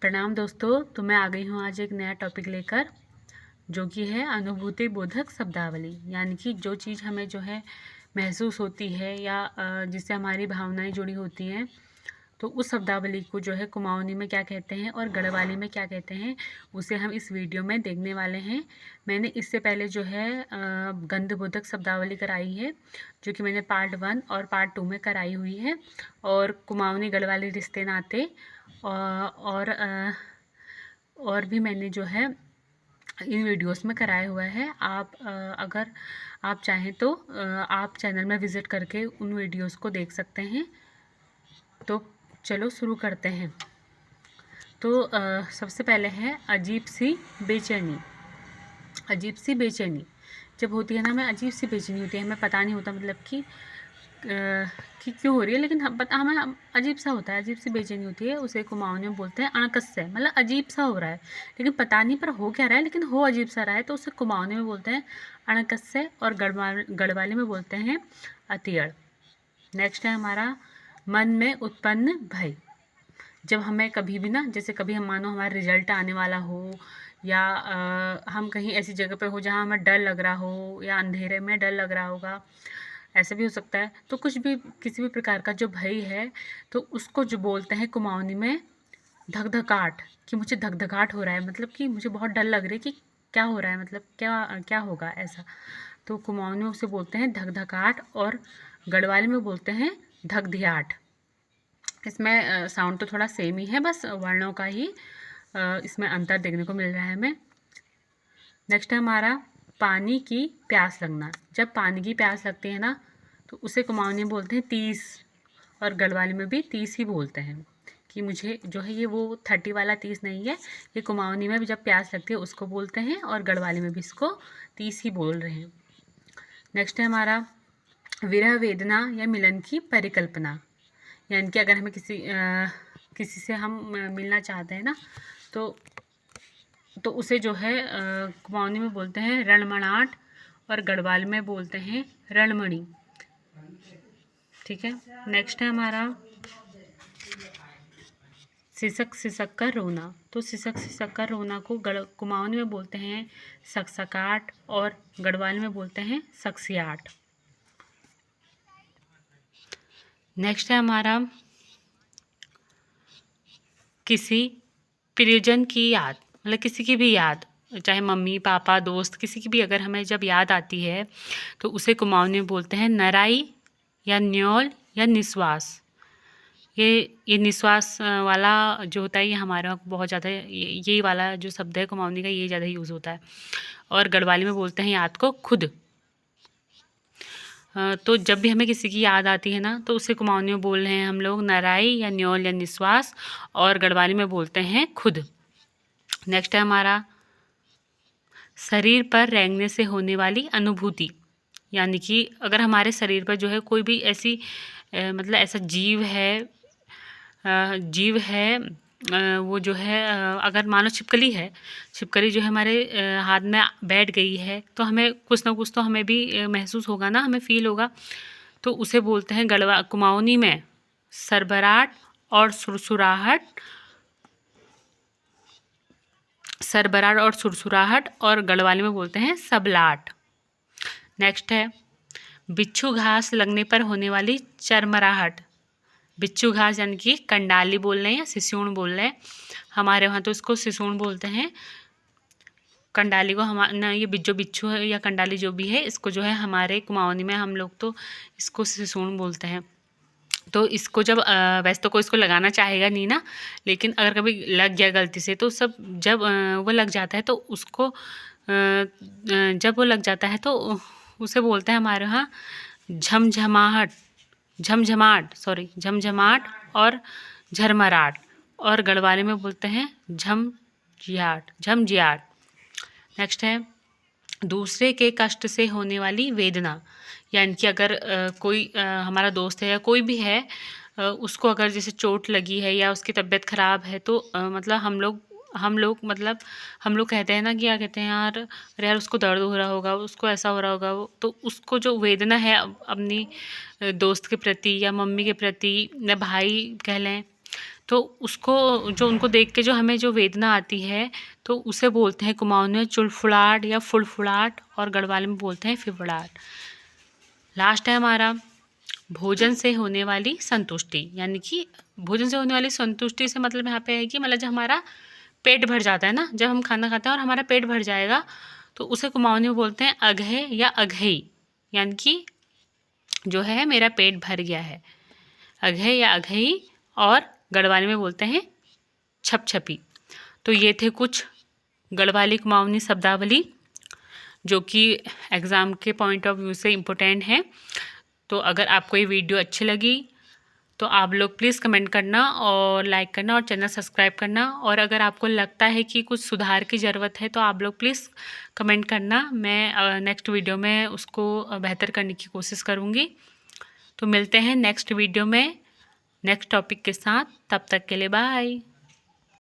प्रणाम दोस्तों। तो मैं आ गई हूँ आज एक नया टॉपिक लेकर, जो कि है अनुभूति बोधक शब्दावली। यानी कि जो चीज़ हमें जो है महसूस होती है या जिससे हमारी भावनाएं जुड़ी होती हैं, तो उस शब्दावली को जो है कुमाऊनी में क्या कहते हैं और गढ़वाली में क्या कहते हैं, उसे हम इस वीडियो में देखने वाले हैं। मैंने इससे पहले जो है गंधबोधक शब्दावली कराई है, जो कि मैंने पार्ट 1 और पार्ट 2 में कराई हुई है। और कुमाऊनी गढ़वाली रिश्ते नाते और भी मैंने जो है इन वीडियोस में कराया हुआ है। आप अगर आप चाहें तो आप चैनल में विज़िट करके उन वीडियोस को देख सकते हैं। तो चलो शुरू करते हैं। तो सबसे पहले है अजीब सी बेचैनी। अजीब सी बेचैनी जब होती है ना, हमें अजीब सी बेचैनी होती है, हमें पता नहीं होता मतलब कि क्यों हो रही है, लेकिन हमें अजीब सा होता है, अजीब सी बेचैनी होती है। उसे कुमाऊनी में बोलते हैं अणकस से, मतलब अजीब सा हो रहा है लेकिन पता नहीं पर हो क्या रहा है, लेकिन हो अजीब सा रहा है, तो उसे कुमाऊनी में बोलते हैं अणकस से। और गढ़वाली में बोलते हैं अतियड़। नेक्स्ट है हमारा मन में उत्पन्न भय। जब हमें कभी भी ना, जैसे कभी हम मानो हमारा रिजल्ट आने वाला हो, या हम कहीं ऐसी जगह पे हो जहाँ हमें डर लग रहा हो, या अंधेरे में डर लग रहा होगा, ऐसा भी हो सकता है। तो कुछ भी, किसी भी प्रकार का जो भय है, तो उसको जो बोलते हैं कुमाऊनी में धक-धकाहट, कि मुझे धक-धकाहट हो रहा है, मतलब कि मुझे बहुत डर लग रही है कि क्या हो रहा है, मतलब क्या क्या होगा ऐसा। तो कुमाऊनी में उसे बोलते हैं धक-धकाहट। और गढ़वाली में बोलते हैं धक-धियाट। इसमें साउंड तो थोड़ा सेम ही है, बस वर्णों का ही इसमें अंतर देखने को मिल रहा है हमें। नेक्स्ट है हमारा पानी की प्यास लगना। जब पानी की प्यास लगती है ना, तो उसे कुमाऊनी में बोलते हैं तीस। और गढ़वाली में भी तीस ही बोलते हैं, कि मुझे जो है ये वो 30 वाला तीस नहीं है, ये कुमाऊनी में भी जब प्यास लगती है उसको बोलते हैं, और गढ़वाली में भी इसको तीस ही बोल रहे हैं। नेक्स्ट है हमारा विरह वेदना या मिलन की परिकल्पना। यानी कि अगर हमें किसी से हम मिलना चाहते हैं ना, तो उसे जो है कुमाऊनी में बोलते हैं रणमणाट, और गढ़वाल में बोलते हैं रणमणि। ठीक है। नेक्स्ट है हमारा सिसक सिसक कर रोना। तो सिसक सिसक कर रोना को कुमाऊनी में बोलते हैं सकसकाट, और गढ़वाल में बोलते हैं सकसियाट। नेक्स्ट है हमारा किसी प्रियजन की याद, मतलब किसी की भी याद, चाहे मम्मी पापा दोस्त, किसी की भी अगर हमें जब याद आती है, तो उसे कुमाऊनी में बोलते हैं नराई या न्योल या निश्वास। ये निश्वास वाला जो होता है, ये हमारे वहाँ बहुत ज़्यादा ये वाला जो शब्द है कुमाऊनी का, ये ज़्यादा यूज़ होता है। और गढ़वाली में बोलते हैं याद को खुद। तो जब भी हमें किसी की याद आती है ना, तो उसे कुमाऊनी में बोल रहे हैं हम लोग नराई या न्योल या निश्वास, और गढ़वाली में बोलते हैं खुद। नेक्स्ट है हमारा शरीर पर रेंगने से होने वाली अनुभूति। यानी कि अगर हमारे शरीर पर जो है कोई भी ऐसी मतलब ऐसा जीव है, वो जो है अगर मानो छिपकली है, छिपकली जो है हमारे हाथ में बैठ गई है, तो हमें कुछ ना कुछ तो हमें भी महसूस होगा ना, हमें फील होगा। तो उसे बोलते हैं कुमाऊनी में सरबराहट और सुरसुराहट। सरबराहट और सुरसुराहट, और गढ़वाली में बोलते हैं सबलाट। नेक्स्ट है बिच्छू घास लगने पर होने वाली चरमराहट। बिच्छू घास यानी कि कंडाली बोल रहे हैं या सिसुण बोल रहे हैं, हमारे वहाँ तो इसको सिसुण बोलते हैं। कंडाली को हम ना, ये जो बिच्छू है या कंडाली जो भी है, इसको जो है हमारे कुमाऊनी में हम लोग तो इसको सिसुण बोलते हैं। तो इसको जब वैसे तो कोई इसको लगाना चाहेगा नहीं ना, लेकिन अगर कभी लग गया गलती से, तो सब जब वो लग जाता है तो उसको जब वो लग जाता है तो उसे बोलते हैं हमारे यहाँ झमझमाहट, झमझमाट और झरमराट। और गढ़वाली में बोलते हैं झमझियाट। नेक्स्ट है दूसरे के कष्ट से होने वाली वेदना। यानी कि अगर कोई हमारा दोस्त है या कोई भी है, उसको अगर जैसे चोट लगी है या उसकी तबीयत ख़राब है, तो मतलब हम लोग कहते हैं ना कि क्या कहते हैं यार, अरे यार उसको दर्द हो रहा होगा, उसको ऐसा हो रहा होगा, तो उसको जो वेदना है अपनी दोस्त के प्रति या मम्मी के प्रति या भाई कह लें, तो उसको जो उनको देख के जो हमें जो वेदना आती है तो उसे बोलते हैं कुमाऊँ में चुड़फुड़ाहट या फुड़फुड़ाहट, और गढ़वाल में बोलते हैं फिफड़ाहट। लास्ट है हमारा भोजन से होने वाली संतुष्टि, यानी कि भोजन से होने वाली संतुष्टि से मतलब यहाँ पे है कि मतलब जब हमारा पेट भर जाता है ना, जब हम खाना खाते हैं और हमारा पेट भर जाएगा तो उसे कुमाऊनी में बोलते हैं अघे या अघई, यानी कि जो है मेरा पेट भर गया है, अघे या अघई। और गढ़वाली में बोलते हैं छपछपी। तो ये थे कुछ गढ़वाली कुमाऊनी शब्दावली जो कि एग्ज़ाम के पॉइंट ऑफ व्यू से इम्पोर्टेंट है। तो अगर आपको ये वीडियो अच्छी लगी तो आप लोग प्लीज़ कमेंट करना और लाइक करना और चैनल सब्सक्राइब करना। और अगर आपको लगता है कि कुछ सुधार की ज़रूरत है तो आप लोग प्लीज़ कमेंट करना, मैं नेक्स्ट वीडियो में उसको बेहतर करने की कोशिश करूँगी। तो मिलते हैं नेक्स्ट वीडियो में नेक्स्ट टॉपिक के साथ, तब तक के लिए बाय।